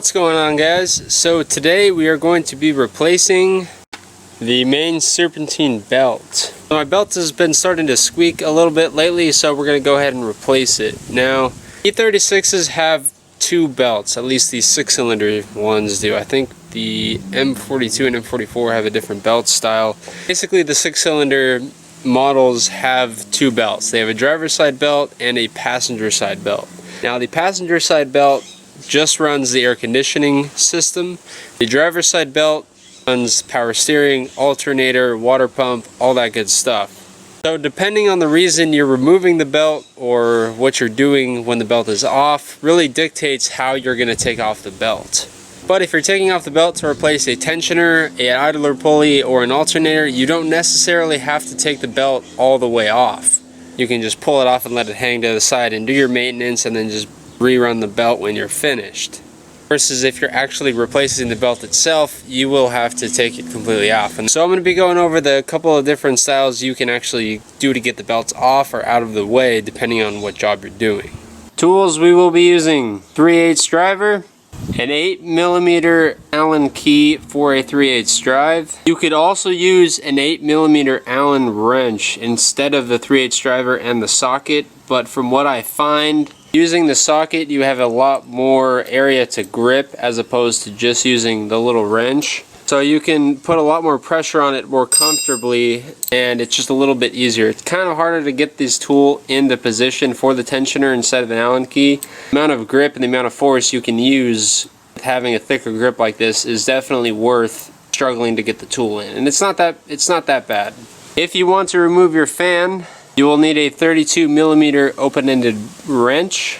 What's going on, guys? So today we are going to be replacing the main serpentine belt. My belt has been starting to squeak a little bit lately, so we're going to go ahead and replace it. Now, E36s have two belts, at least the 6-cylinder ones do. I think the M42 and M44 have a different belt style. Basically, the 6-cylinder models have two belts. They have a driver's side belt and a passenger side belt. Now, the passenger side belt just runs the air conditioning system. The driver's side belt runs power steering, alternator, water pump, all that good stuff. So depending on the reason you're removing the belt or what you're doing when the belt is off really dictates how you're going to take off the belt. But if you're taking off the belt to replace a tensioner, an idler pulley, or an alternator, you don't necessarily have to take the belt all the way off. You can just pull it off and let it hang to the side and do your maintenance and then just rerun the belt when you're finished. Versus if you're actually replacing the belt itself, you will have to take it completely off. And so I'm going to be going over the couple of different styles you can actually do to get the belts off or out of the way depending on what job you're doing. Tools we will be using: 3/8 driver, an 8mm Allen key for a 3/8 drive. You could also use an 8mm Allen wrench instead of the 3/8 driver and the socket, but from what I find, using the socket you have a lot more area to grip as opposed to just using the little wrench. So you can put a lot more pressure on it more comfortably, and it's just a little bit easier. It's kind of harder to get this tool into position for the tensioner instead of an Allen key. The amount of grip and the amount of force you can use with having a thicker grip like this is definitely worth struggling to get the tool in, and it's not that bad. If you want to remove your fan, you will need a 32mm open-ended wrench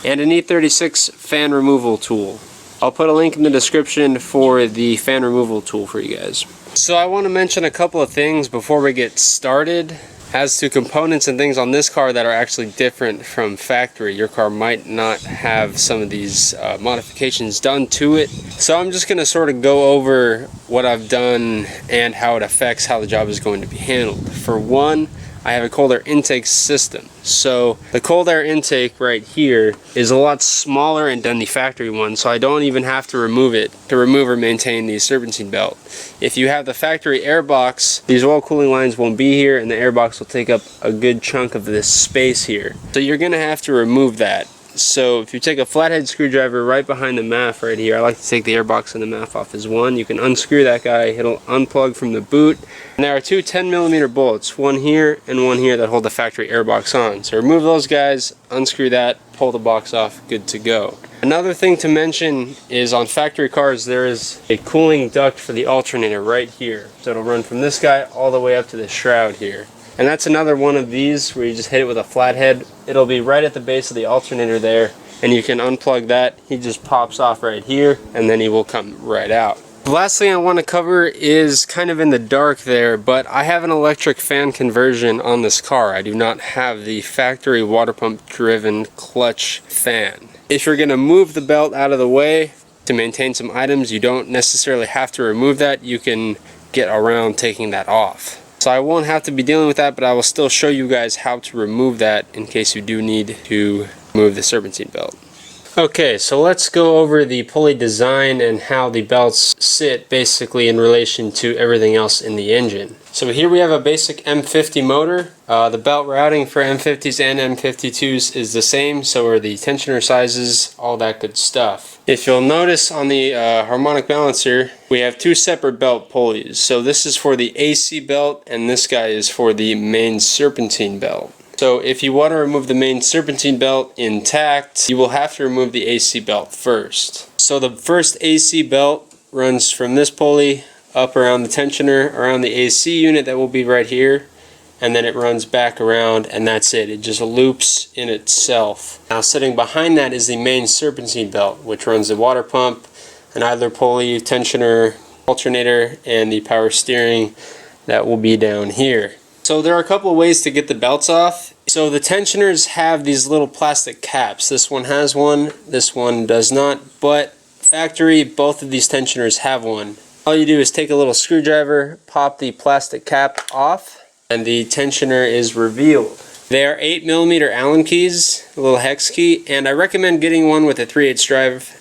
and an E36 fan removal tool. I'll put a link in the description for the fan removal tool for you guys. So I want to mention a couple of things before we get started as to components and things on this car that are actually different from factory. Your car might not have some of these modifications done to it. So I'm just going to sort of go over what I've done and how it affects how the job is going to be handled. For one, I have a cold air intake system. So the cold air intake right here is a lot smaller than the factory one, so I don't even have to remove it to remove or maintain the serpentine belt. If you have the factory air box, these oil cooling lines won't be here and the air box will take up a good chunk of this space here. So you're going to have to remove that. So if you take a flathead screwdriver right behind the MAF right here, I like to take the airbox and the MAF off as one. You can unscrew that guy, it'll unplug from the boot. And there are two 10mm bolts, one here and one here, that hold the factory airbox on. So remove those guys, unscrew that, pull the box off, good to go. Another thing to mention is on factory cars there is a cooling duct for the alternator right here. So it'll run from this guy all the way up to the shroud here. And that's another one of these where you just hit it with a flathead. It'll be right at the base of the alternator there, and you can unplug that. He just pops off right here, and then he will come right out. The last thing I want to cover is kind of in the dark there, but I have an electric fan conversion on this car. I do not have the factory water pump driven clutch fan. If you're going to move the belt out of the way to maintain some items, you don't necessarily have to remove that. You can get around taking that off. So I won't have to be dealing with that, but I will still show you guys how to remove that in case you do need to remove the serpentine belt. Okay, so let's go over the pulley design and how the belts sit basically in relation to everything else in the engine. So here we have a basic M50 motor. The belt routing for M50s and M52s is the same, so are the tensioner sizes, all that good stuff. If you'll notice on the harmonic balancer, we have two separate belt pulleys. So this is for the AC belt and this guy is for the main serpentine belt. So if you want to remove the main serpentine belt intact, you will have to remove the AC belt first. So the first AC belt runs from this pulley up around the tensioner, around the AC unit that will be right here, and then it runs back around, and that's it. It just loops in itself. Now sitting behind that is the main serpentine belt, which runs the water pump, an idler pulley, tensioner, alternator, and the power steering that will be down here. So there are a couple of ways to get the belts off. So the tensioners have these little plastic caps. This one has one, this one does not, but factory, both of these tensioners have one. All you do is take a little screwdriver, pop the plastic cap off, and the tensioner is revealed. They are 8mm Allen keys, a little hex key, and I recommend getting one with a 3/8 drive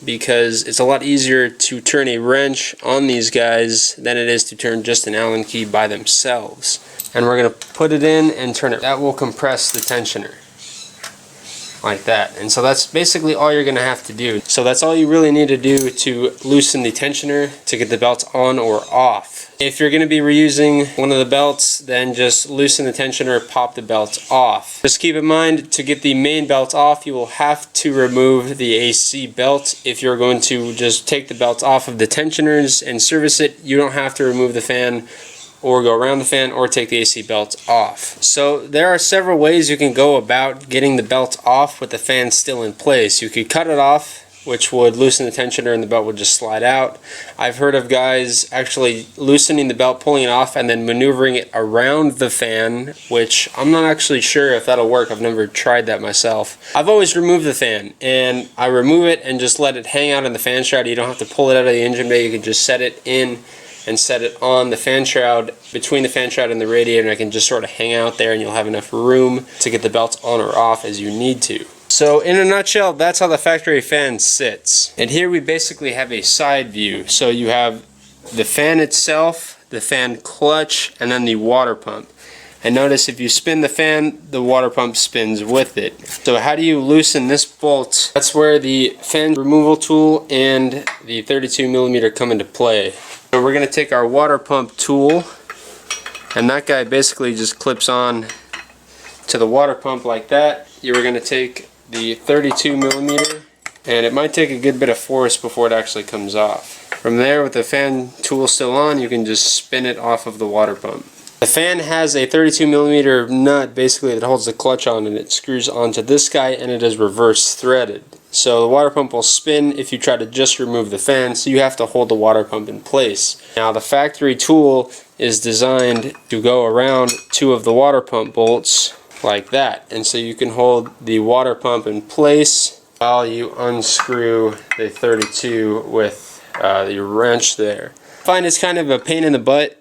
because it's a lot easier to turn a wrench on these guys than it is to turn just an Allen key by themselves. And we're going to put it in and turn it. That will compress the tensioner. Like that. And so that's basically all you're going to have to do. So that's all you really need to do to loosen the tensioner to get the belt on or off. If you're going to be reusing one of the belts, then just loosen the tensioner, pop the belt off. Just keep in mind, to get the main belt off, you will have to remove the AC belt. If you're going to just take the belt off of the tensioners and service it, you don't have to remove the fan or go around the fan or take the AC belt off. So there are several ways you can go about getting the belt off with the fan still in place. You could cut it off, which would loosen the tensioner and the belt would just slide out. I've heard of guys actually loosening the belt, pulling it off, and then maneuvering it around the fan, which I'm not actually sure if that'll work. I've never tried that myself. I've always removed the fan, and I remove it and just let it hang out in the fan shroud. You don't have to pull it out of the engine bay. You can just set it in and set it on the fan shroud, between the fan shroud and the radiator, and I can just sort of hang out there and you'll have enough room to get the belt on or off as you need to. So in a nutshell, that's how the factory fan sits. And here we basically have a side view. So you have the fan itself, the fan clutch, and then the water pump. And notice if you spin the fan, the water pump spins with it. So how do you loosen this bolt? That's where the fan removal tool and the 32mm come into play. So we're going to take our water pump tool, and that guy basically just clips on to the water pump like that. You're going to take the 32mm, and it might take a good bit of force before it actually comes off. From there, with the fan tool still on, you can just spin it off of the water pump. The fan has a 32mm nut basically that holds the clutch on, and it screws onto this guy, and it is reverse threaded. So the water pump will spin if you try to just remove the fan, so you have to hold the water pump in place. Now the factory tool is designed to go around two of the water pump bolts like that, and so you can hold the water pump in place while you unscrew the 32 with the wrench there. I find it's kind of a pain in the butt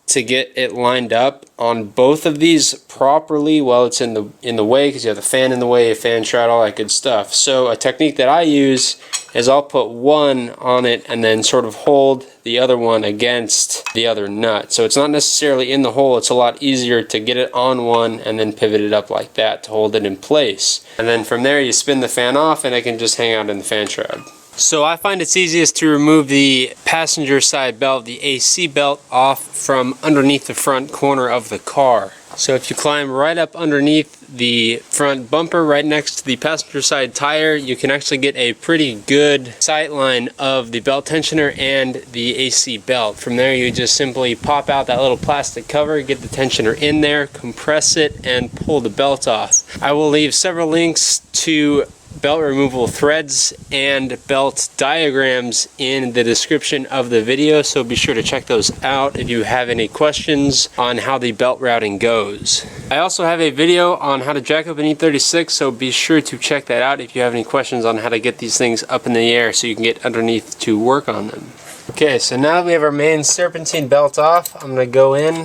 to get it lined up on both of these properly while it's in the way, because you have the fan in the way, a fan shroud, all that good stuff. So a technique that I use is I'll put one on it and then sort of hold the other one against the other nut. So it's not necessarily in the hole, it's a lot easier to get it on one and then pivot it up like that to hold it in place. And then from there you spin the fan off and it can just hang out in the fan shroud. So I find it's easiest to remove the passenger side belt, the AC belt, off from underneath the front corner of the car. So if you climb right up underneath the front bumper, right next to the passenger side tire, you can actually get a pretty good sight line of the belt tensioner and the AC belt. From there you just simply pop out that little plastic cover, get the tensioner in there, compress it, and pull the belt off. I will leave several links to belt removal threads and belt diagrams in the description of the video, so be sure to check those out if you have any questions on how the belt routing goes. I also have a video on how to jack up an E36, so be sure to check that out if you have any questions on how to get these things up in the air so you can get underneath to work on them. Okay, so now that we have our main serpentine belt off, I'm going to go in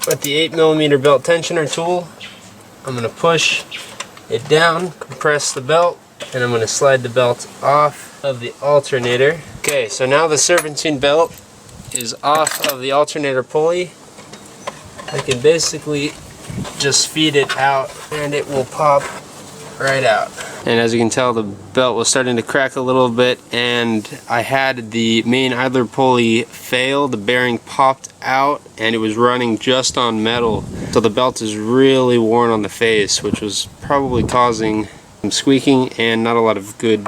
with the 8mm belt tensioner tool. I'm going to push it down, compress the belt, and I'm going to slide the belt off of the alternator. Okay, so now the serpentine belt is off of the alternator pulley. I can basically just feed it out and it will pop right out. And as you can tell, the belt was starting to crack a little bit, and I had the main idler pulley fail. The bearing popped out and it was running just on metal. So the belt is really worn on the face, which was probably causing some squeaking, and not a lot of good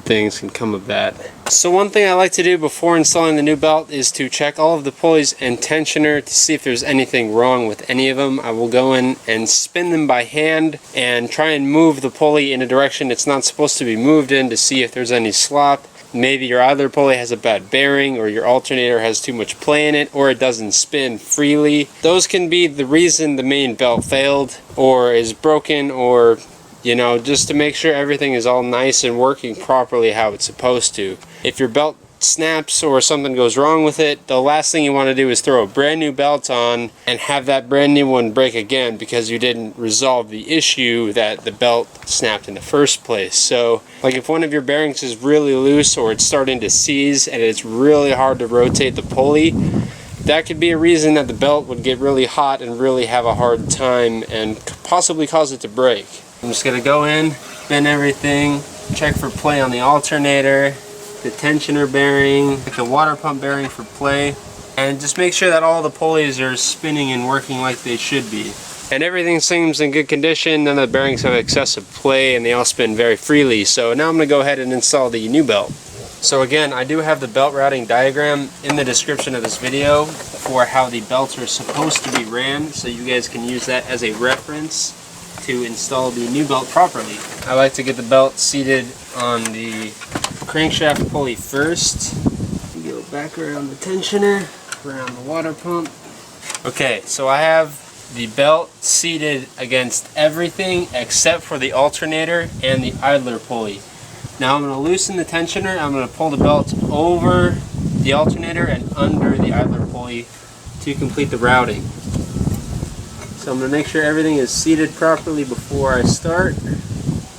things can come of that. So one thing I like to do before installing the new belt is to check all of the pulleys and tensioner to see if there's anything wrong with any of them. I will go in and spin them by hand and try and move the pulley in a direction it's not supposed to be moved in to see if there's any slop. Maybe your idler pulley has a bad bearing, or your alternator has too much play in it, or it doesn't spin freely. Those can be the reason the main belt failed or is broken, or you know, just to make sure everything is all nice and working properly how it's supposed to. If your belt snaps or something goes wrong with it, the last thing you want to do is throw a brand new belt on and have that brand new one break again because you didn't resolve the issue that the belt snapped in the first place. So like if one of your bearings is really loose or it's starting to seize and it's really hard to rotate the pulley, that could be a reason that the belt would get really hot and really have a hard time and possibly cause it to break. I'm just going to go in, bend everything, check for play on the alternator, the tensioner bearing, the water pump bearing for play, and just make sure that all the pulleys are spinning and working like they should be. And everything seems in good condition, none of the bearings have excessive play, and they all spin very freely. So now I'm going to go ahead and install the new belt. So again, I do have the belt routing diagram in the description of this video for how the belts are supposed to be ran, so you guys can use that as a reference to install the new belt properly. I like to get the belt seated on the crankshaft pulley first. Go back around the tensioner, around the water pump. Okay, so I have the belt seated against everything except for the alternator and the idler pulley. Now I'm going to loosen the tensioner. I'm going to pull the belt over the alternator and under the idler pulley to complete the routing. So I'm going to make sure everything is seated properly before I start.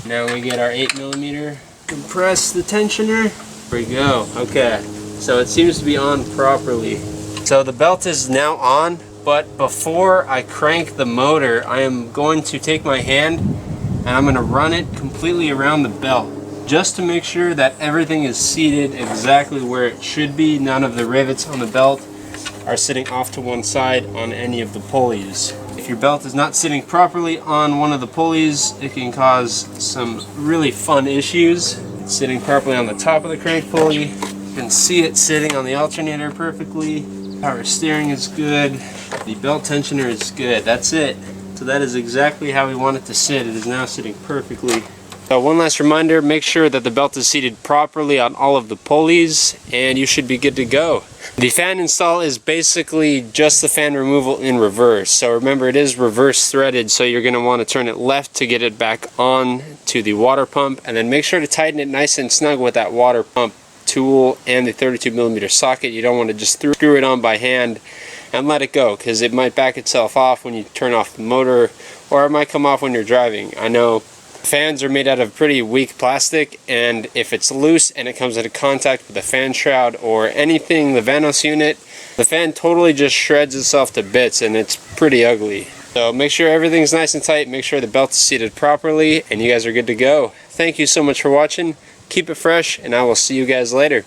Now we get our 8mm. Compress the tensioner. There we go. Okay, so it seems to be on properly. So the belt is now on, but before I crank the motor, I am going to take my hand and I'm going to run it completely around the belt, just to make sure that everything is seated exactly where it should be. None of the rivets on the belt are sitting off to one side on any of the pulleys. If your belt is not sitting properly on one of the pulleys, it can cause some really fun issues. It's sitting properly on the top of the crank pulley. You can see it sitting on the alternator perfectly. Power steering is good. The belt tensioner is good. That's it. So that is exactly how we want it to sit. It is now sitting perfectly. So one last reminder, make sure that the belt is seated properly on all of the pulleys and you should be good to go. The fan install is basically just the fan removal in reverse. So remember, it is reverse threaded, so you're going to want to turn it left to get it back on to the water pump, and then make sure to tighten it nice and snug with that water pump tool and the 32mm socket. You don't want to just screw it on by hand and let it go, because it might back itself off when you turn off the motor, or it might come off when you're driving. I know fans are made out of pretty weak plastic, and if it's loose and it comes into contact with the fan shroud or anything, the Vanos unit, the fan totally just shreds itself to bits and it's pretty ugly. So make sure everything's nice and tight, make sure the belt's seated properly, and you guys are good to go. Thank you so much for watching. Keep it fresh, and I will see you guys later.